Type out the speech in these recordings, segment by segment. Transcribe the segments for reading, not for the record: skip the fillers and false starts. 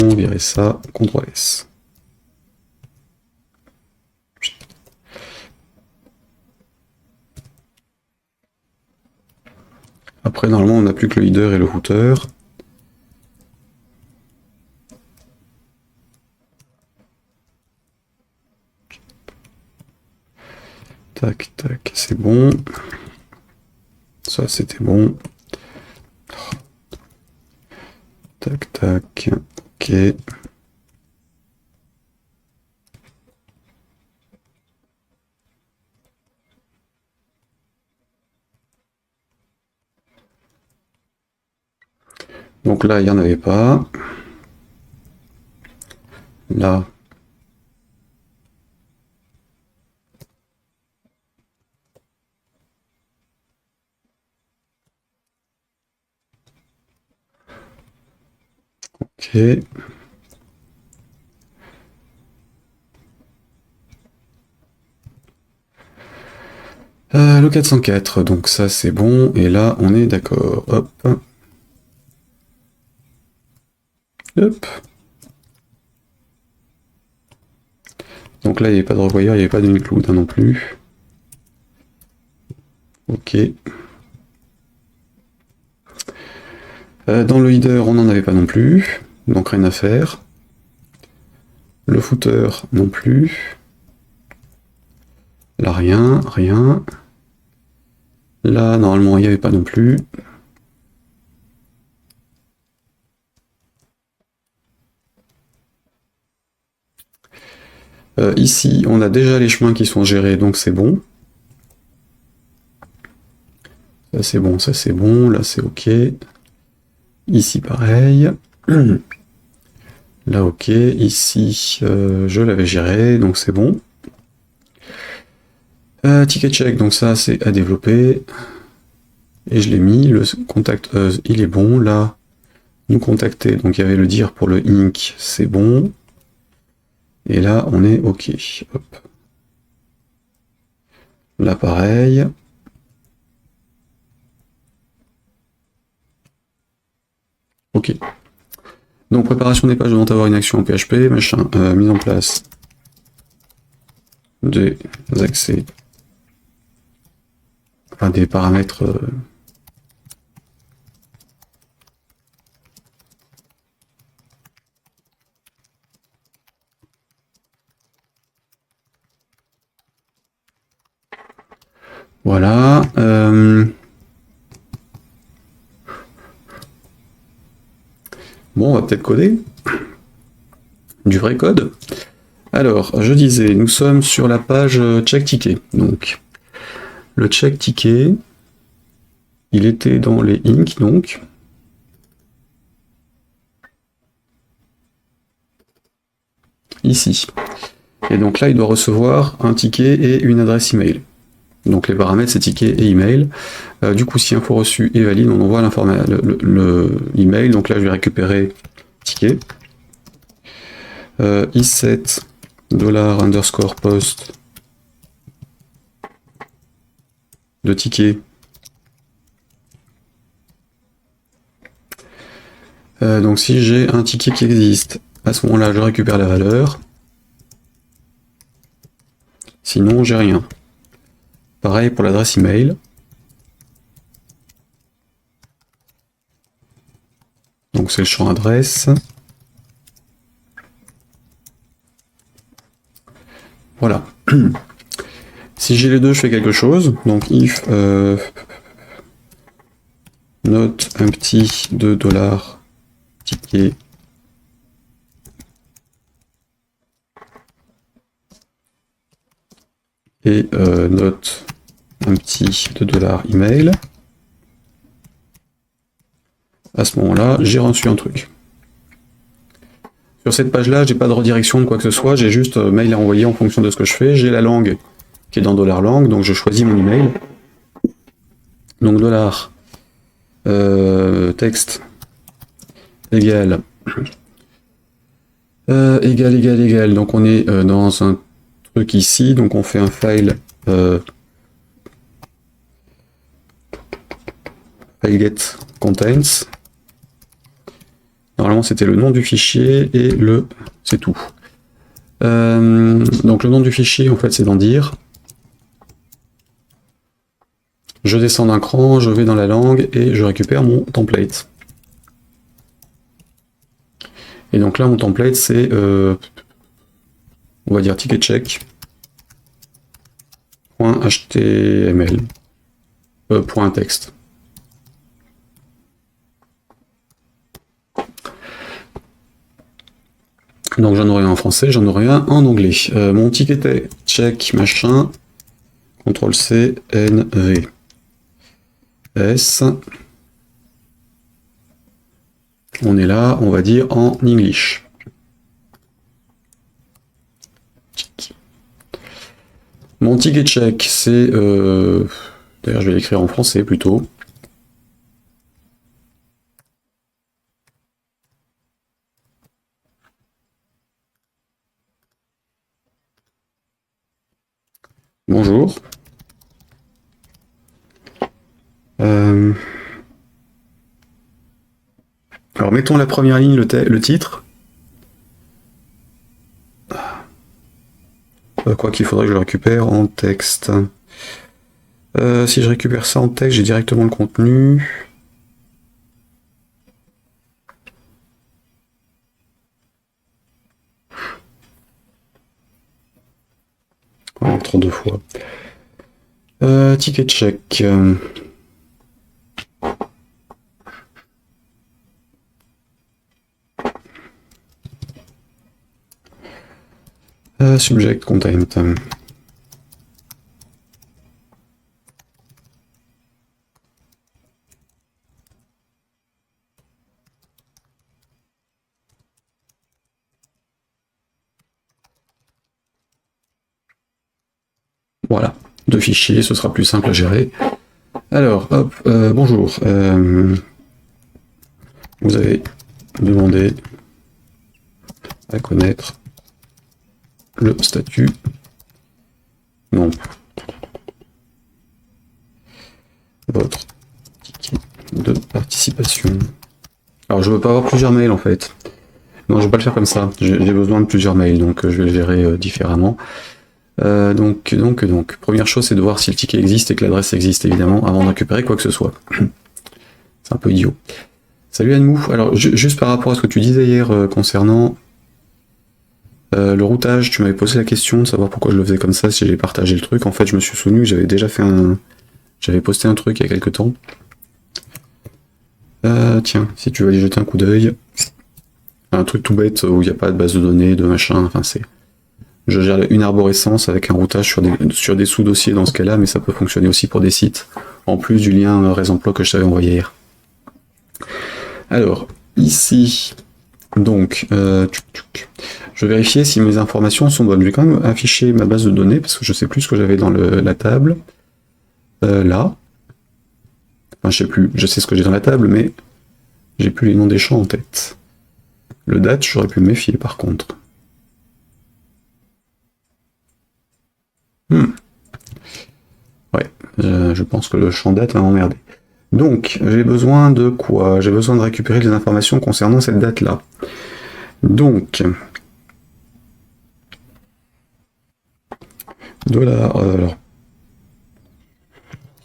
on virer ça, CTRL S. Après, normalement, on n'a plus que le header et le footer. Tac, tac, c'est bon. Ça, c'était bon. Tac, tac, ok. Donc là, il n'y en avait pas. Là. Ok. Le 404, donc ça c'est bon, et là on est d'accord. Hop. Hop. Donc là il n'y avait pas de revoyeur, il n'y avait pas de include non plus. Ok. Dans le header, on n'en avait pas non plus, donc rien à faire. Le footer non plus. Là rien, rien. Là normalement il n'y avait pas non plus. Ici on a déjà les chemins qui sont gérés, donc c'est bon. Ça c'est bon, ça c'est bon, là c'est ok. Ici pareil. Là ok, ici je l'avais géré, donc c'est bon. Ticket check, donc ça c'est à développer. Et je l'ai mis, le contact il est bon, là, nous contacter, donc il y avait le dire pour le inc, c'est bon. Et là on est ok. Hop. Là pareil. Ok. Donc préparation des pages devant avoir une action en PHP, machin, mise en place des accès, enfin des paramètres voilà. Bon, on va peut-être coder du vrai code. Alors, je disais, nous sommes sur la page check ticket. Donc, le check ticket, il était dans les inc, donc. Ici. Et donc là, il doit recevoir un ticket et une adresse email. Donc les paramètres, c'est ticket et email. Du coup, si info reçu est valide, on envoie le email. Donc là, je vais récupérer ticket. Is7 $_ de ticket. Donc si j'ai un ticket qui existe, à ce moment-là, je récupère la valeur. Sinon, j'ai rien. Pareil pour l'adresse email. Donc c'est le champ adresse. Voilà. Si j'ai les deux, je fais quelque chose. Donc if note empty de $ ticket et note empty de $ email. À ce moment-là, j'ai reçu un truc. Sur cette page-là, j'ai pas de redirection de quoi que ce soit, j'ai juste mail à envoyer en fonction de ce que je fais. J'ai la langue qui est dans $langue, donc je choisis mon email. Donc $texte égal égal. Donc on est dans un truc ici, donc on fait un file file get contains. Normalement, c'était le nom du fichier et le... c'est tout. Donc le nom du fichier, en fait, c'est d'en dire. Je descends d'un cran, je vais dans la langue et je récupère mon template. Et donc là, mon template, c'est, on va dire ticket check. .html. .texte. Donc j'en aurai un en français, j'en aurai un en anglais. Mon ticket check machin. CTRL C, N, V. S. On est là, on va dire en English. Mon ticket check, c'est... D'ailleurs, je vais l'écrire en français plutôt. Bonjour. Alors, mettons la première ligne, le titre. Quoi qu'il faudrait que je le récupère en texte. Si je récupère ça en texte, j'ai directement le contenu. Oh, trop deux fois. Ticket check. Subject content. Voilà, deux fichiers, ce sera plus simple à gérer. Alors, hop, bonjour. Vous avez demandé à connaître le statut. Non. Votre ticket de participation. Alors, je veux pas avoir plusieurs mails en fait. Non, je vais pas le faire comme ça. J'ai besoin de plusieurs mails, donc je vais le gérer différemment. Donc, première chose, c'est de voir si le ticket existe et que l'adresse existe, évidemment, avant de récupérer quoi que ce soit. C'est un peu idiot. Salut Anmou. Alors, juste par rapport à ce que tu disais hier concernant le routage, tu m'avais posé la question de savoir pourquoi je le faisais comme ça, si j'ai partagé le truc. En fait, je me suis souvenu que j'avais déjà fait j'avais posté un truc il y a quelques temps. Tiens, si tu veux aller jeter un coup d'œil. Un truc tout bête où il n'y a pas de base de données, de machin, enfin c'est... Je gère une arborescence avec un routage sur des sous-dossiers dans ce cas-là, mais ça peut fonctionner aussi pour des sites, en plus du lien RaisonPlot que je t'avais envoyé hier. Alors, ici, donc, je vais vérifier si mes informations sont bonnes. Je vais quand même afficher ma base de données, parce que je sais plus ce que j'avais dans la table. Là. Enfin, je sais plus, je sais ce que j'ai dans la table, mais j'ai plus les noms des champs en tête. Le date, j'aurais pu me méfier par contre. Ouais, je pense que le champ date va m'emmerder. Donc, j'ai besoin de quoi? J'ai besoin de récupérer les informations concernant cette date-là. Donc, alors,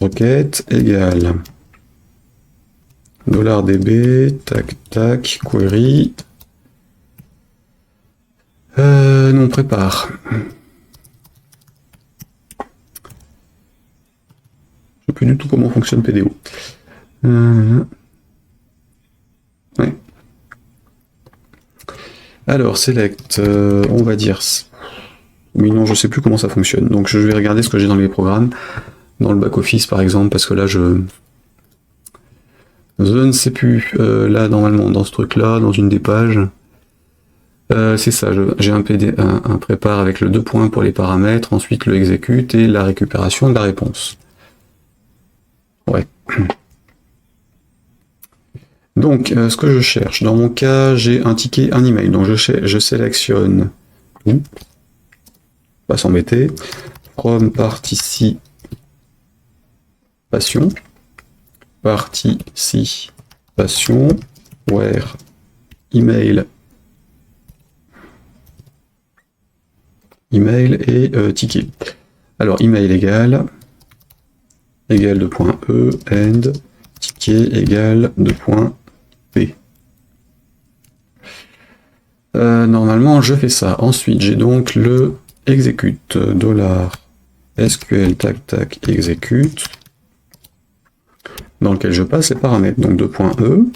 requête égale $db, tac, tac, query. Non, prépare. Je sais plus du tout comment fonctionne PDO. Ouais. Alors, select, on va dire... Oui, non, je sais plus comment ça fonctionne. Donc, je vais regarder ce que j'ai dans mes programmes. Dans le back-office, par exemple, parce que là, je ne sais plus. Là, normalement, dans ce truc-là, dans une des pages... c'est ça, j'ai un prépare avec le 2 points pour les paramètres, ensuite le exécute et la récupération de la réponse. Ouais. Donc, ce que je cherche, dans mon cas, j'ai un ticket, un email. Donc, je sélectionne tout. Pas s'embêter. From participation. Participation. Where email et ticket. Alors email égale 2.e and ticket égale 2.p. Normalement je fais ça. Ensuite j'ai donc le execute $SQL tac tac execute dans lequel je passe les paramètres. Donc 2.e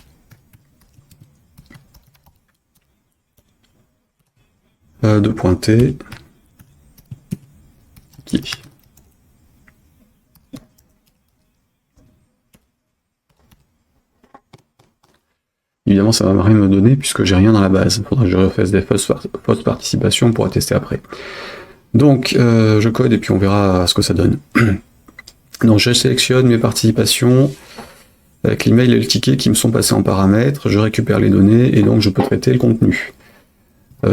.t ticket. Évidemment, ça va rien me donner puisque j'ai rien dans la base. Il faudra que je refasse des fausses participations pour attester après. Donc, je code et puis on verra ce que ça donne. Donc, je sélectionne mes participations avec l'email et le ticket qui me sont passés en paramètres. Je récupère les données et donc je peux traiter le contenu.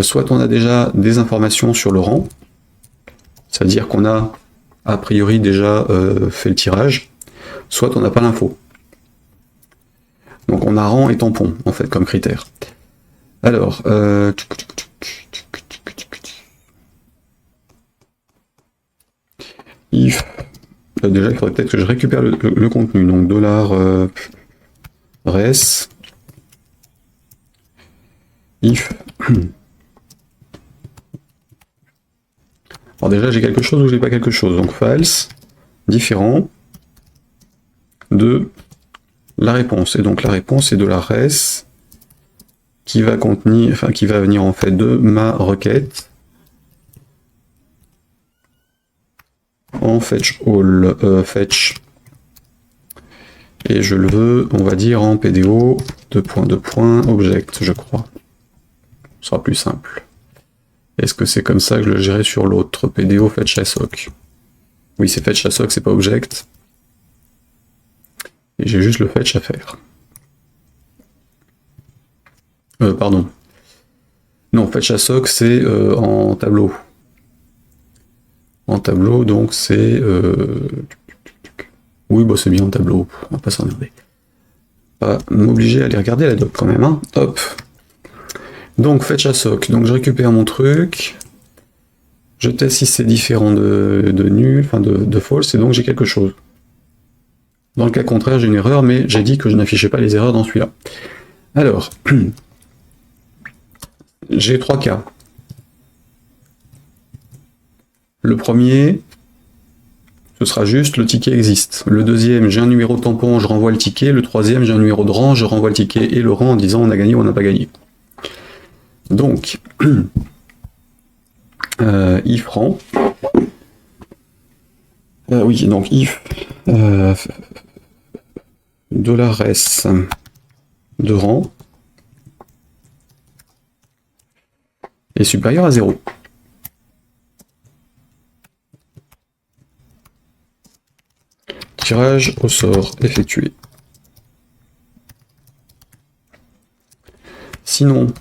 Soit on a déjà des informations sur le rang, c'est-à-dire qu'on a a priori déjà fait le tirage, soit on n'a pas l'info. Donc on a rang et tampon, en fait, comme critère. Alors, if, déjà il faudrait peut-être que je récupère le contenu, donc $res, if. Alors déjà j'ai quelque chose ou j'ai pas quelque chose, donc false, différent de la réponse. Et donc la réponse est $res qui va contenir, enfin qui va venir en fait de ma requête en fetch all, fetch, et je le veux, on va dire en PDO, object, je crois. Ce sera plus simple. Est-ce que c'est comme ça que je le gérais sur l'autre PDO fetch assoc? Oui, c'est fetch assoc, c'est pas object. Et j'ai juste le fetch à faire. Pardon. Non, fetch assoc, c'est en tableau. En tableau, donc c'est... Oui, bah c'est bien en tableau, on va pas s'emmerder. Pas m'obliger à aller regarder la doc quand même, hein. Hop. Donc fetch assoc, donc je récupère mon truc, je teste si c'est différent de nul, enfin de false, et donc j'ai quelque chose. Dans le cas contraire, j'ai une erreur, mais j'ai dit que je n'affichais pas les erreurs dans celui-là. Alors, j'ai 3 cas. Le premier, ce sera juste le ticket existe. Le deuxième, j'ai un numéro de tampon, je renvoie le ticket. Le troisième, j'ai un numéro de rang, je renvoie le ticket et le rang en disant on a gagné ou on n'a pas gagné. Donc, if rang. Oui, donc if $res de rang est supérieur à 0. Tirage au sort effectué. Sinon,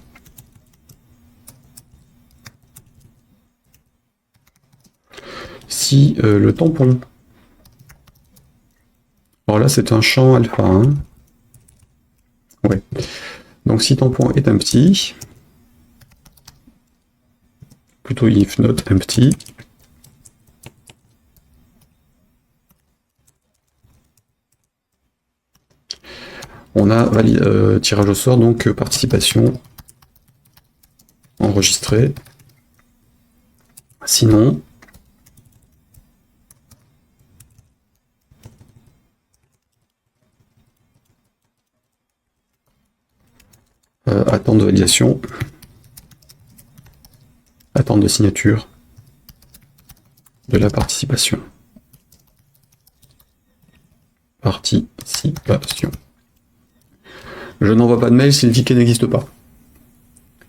si le tampon, alors là c'est un champ alpha, hein. Ouais. Donc si tampon est empty, plutôt if not empty, on a tirage au sort, donc participation enregistrée. Sinon, attente de validation, attente de signature de la participation. Participation. Je n'envoie pas de mail si le ticket n'existe pas.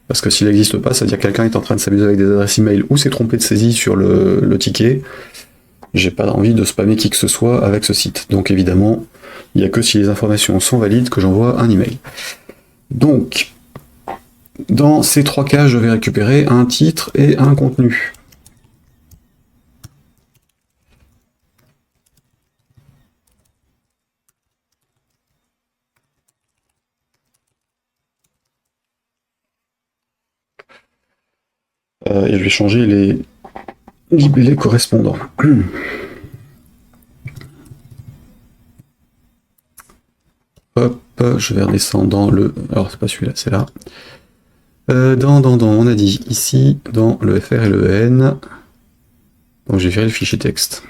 Parce que s'il n'existe pas, ça veut dire que quelqu'un est en train de s'amuser avec des adresses email ou s'est trompé de saisie sur le ticket. J'ai pas envie de spammer qui que ce soit avec ce site. Donc évidemment, il n'y a que si les informations sont valides que j'envoie un email. Donc, dans ces 3 cas, je vais récupérer un titre et un contenu. et je vais changer les libellés correspondants. Hop, je vais redescendre dans le... Alors c'est pas celui-là, c'est là. On a dit ici, dans le FR et le N. Donc j'ai viré le fichier texte.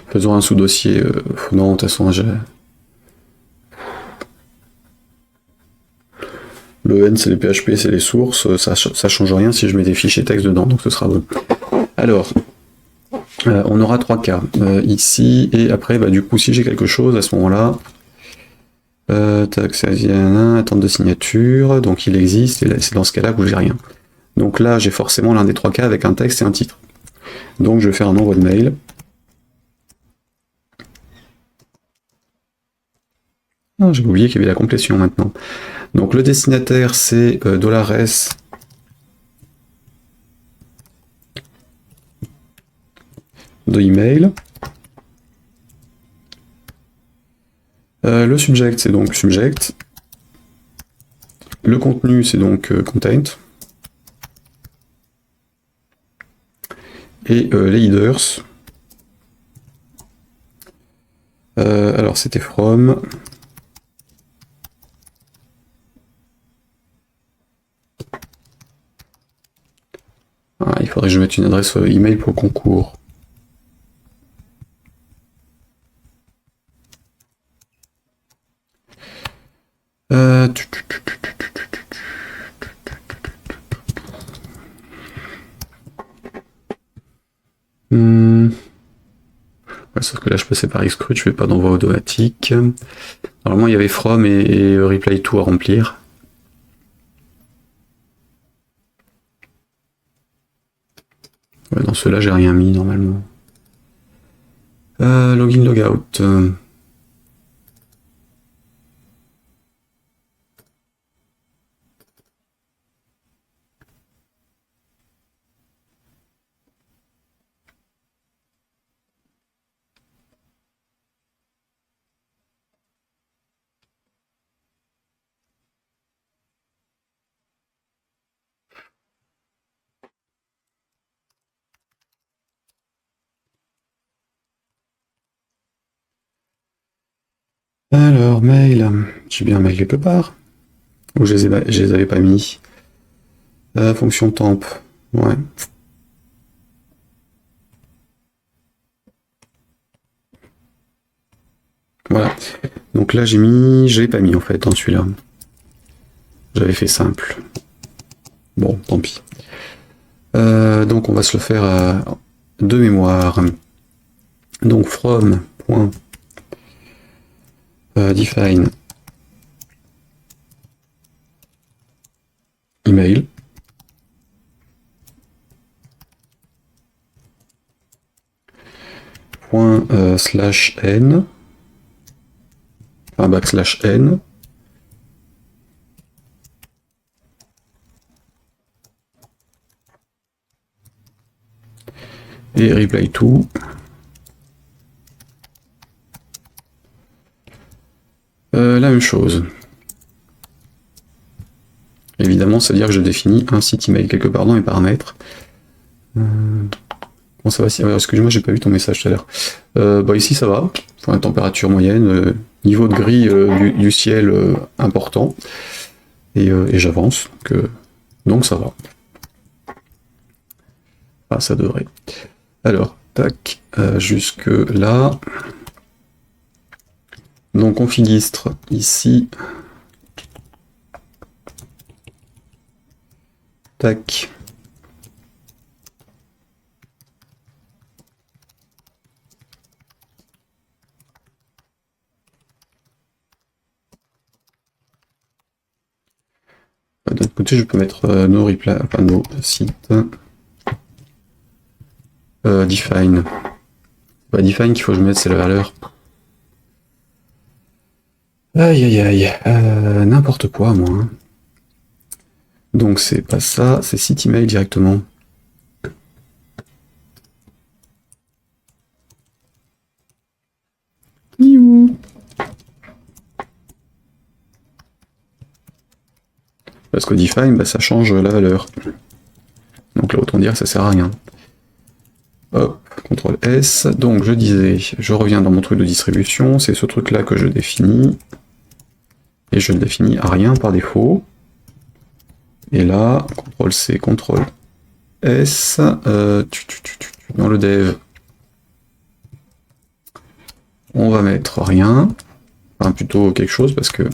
Faisons un sous-dossier. Non, de toute façon, le N, c'est les PHP, c'est les sources. Ça change rien si je mets des fichiers texte dedans, donc ce sera bon. Alors, on aura 3 cas ici, et après, du coup, si j'ai quelque chose à ce moment-là, attente de signature, donc il existe, et c'est dans ce cas-là que j'ai rien. Donc là, j'ai forcément l'un des 3 cas avec un texte et un titre. Donc je vais faire un envoi de mail. Ah, j'ai oublié qu'il y avait la complétion maintenant. Donc le destinataire, c'est $S de email. Le subject, c'est donc subject. Le contenu, c'est donc content. Et les headers. Alors c'était from. Ah, il faudrait que je mette une adresse email pour le concours. Sauf que là je passais par Xcrut, je fais pas d'envoi automatique. Normalement il y avait from et reply to à remplir. Ouais, dans ceux-là j'ai rien mis normalement. Login, logout. Alors, mail. J'ai bien un mail quelque part. Ou je les avais pas mis. Fonction temp. Ouais. Voilà. Donc là j'ai mis. Je l'ai pas mis en fait dans celui-là. J'avais fait simple. Bon, tant pis. Donc on va se le faire de mémoire. Donc from. Define email slash n backslash n et reply to la même chose. Évidemment, ça veut dire que je définis un site email quelque part dans mes paramètres. Bon, ça va si. Excuse-moi, j'ai pas vu ton message tout à l'heure. Ici, ça va. Enfin, température moyenne, niveau de gris du ciel important. Et j'avance. Donc, ça va. Ah, ça devrait. Alors, tac, jusque là. Donc, on filistre ici. Tac. De l'autre côté, je peux mettre no reply, enfin no site. Define. Define qu'il faut que je mette, c'est la valeur. Aïe aïe aïe. N'importe quoi, moi. Hein. Donc c'est pas ça, c'est site email directement. Parce que define, bah, ça change la valeur. Donc là, autant dire que ça sert à rien. Hop, CTRL S. Donc je disais, je reviens dans mon truc de distribution, c'est ce truc-là que je définis. Et je le définis à rien par défaut. Et là, CTRL C, CTRL S, dans le dev, on va mettre rien, enfin plutôt quelque chose parce que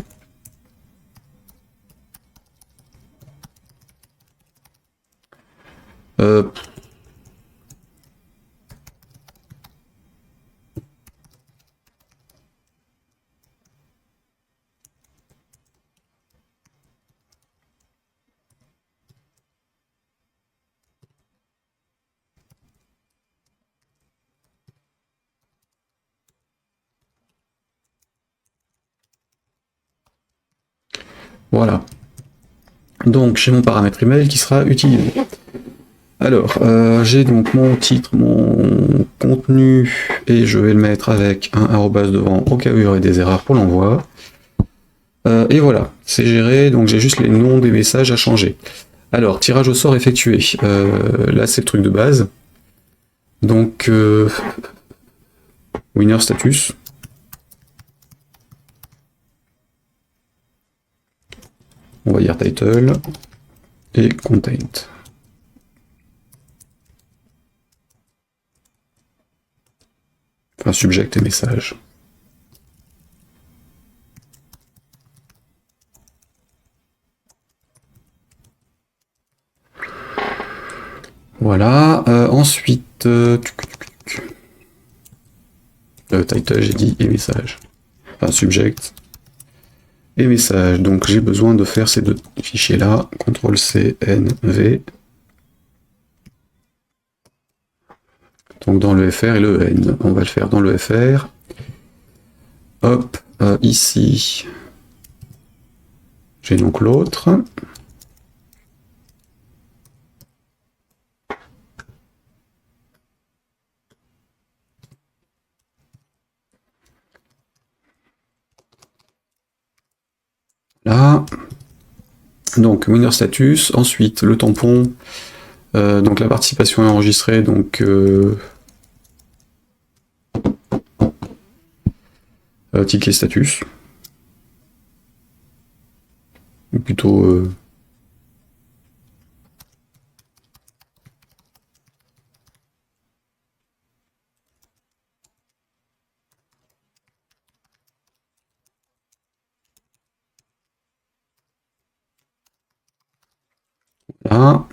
voilà. Donc j'ai mon paramètre email qui sera utilisé. Alors, j'ai donc mon titre, mon contenu, et je vais le mettre avec un arrobase devant au cas où il y aurait des erreurs pour l'envoi. Et voilà, c'est géré, donc j'ai juste les noms des messages à changer. Alors, tirage au sort effectué. Là, c'est le truc de base. Donc, winner status. On va dire title et content. Enfin, subject et message. Voilà. Ensuite, title, j'ai dit, et message. Enfin, subject et message. Donc, j'ai besoin de faire ces deux fichiers-là. CTRL C, N, V. Donc, dans le FR et le N. On va le faire dans le FR. Hop, ici, j'ai donc l'autre. Là, donc winner status, ensuite le tampon, donc la participation est enregistrée, donc ticket status, ou plutôt là.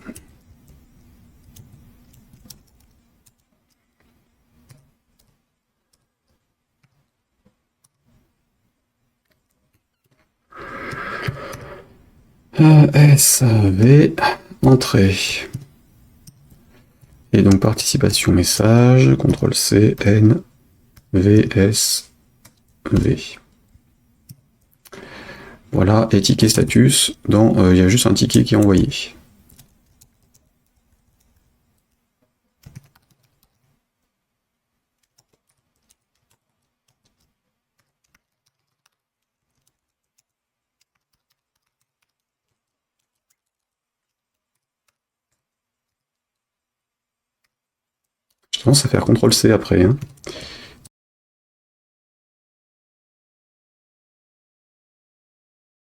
SV, entrée. Et donc participation message, CTRL C, N, V, S, V. Voilà, et ticket status, il y a juste un ticket qui est envoyé. Je tendance à faire CTRL C après. Hein.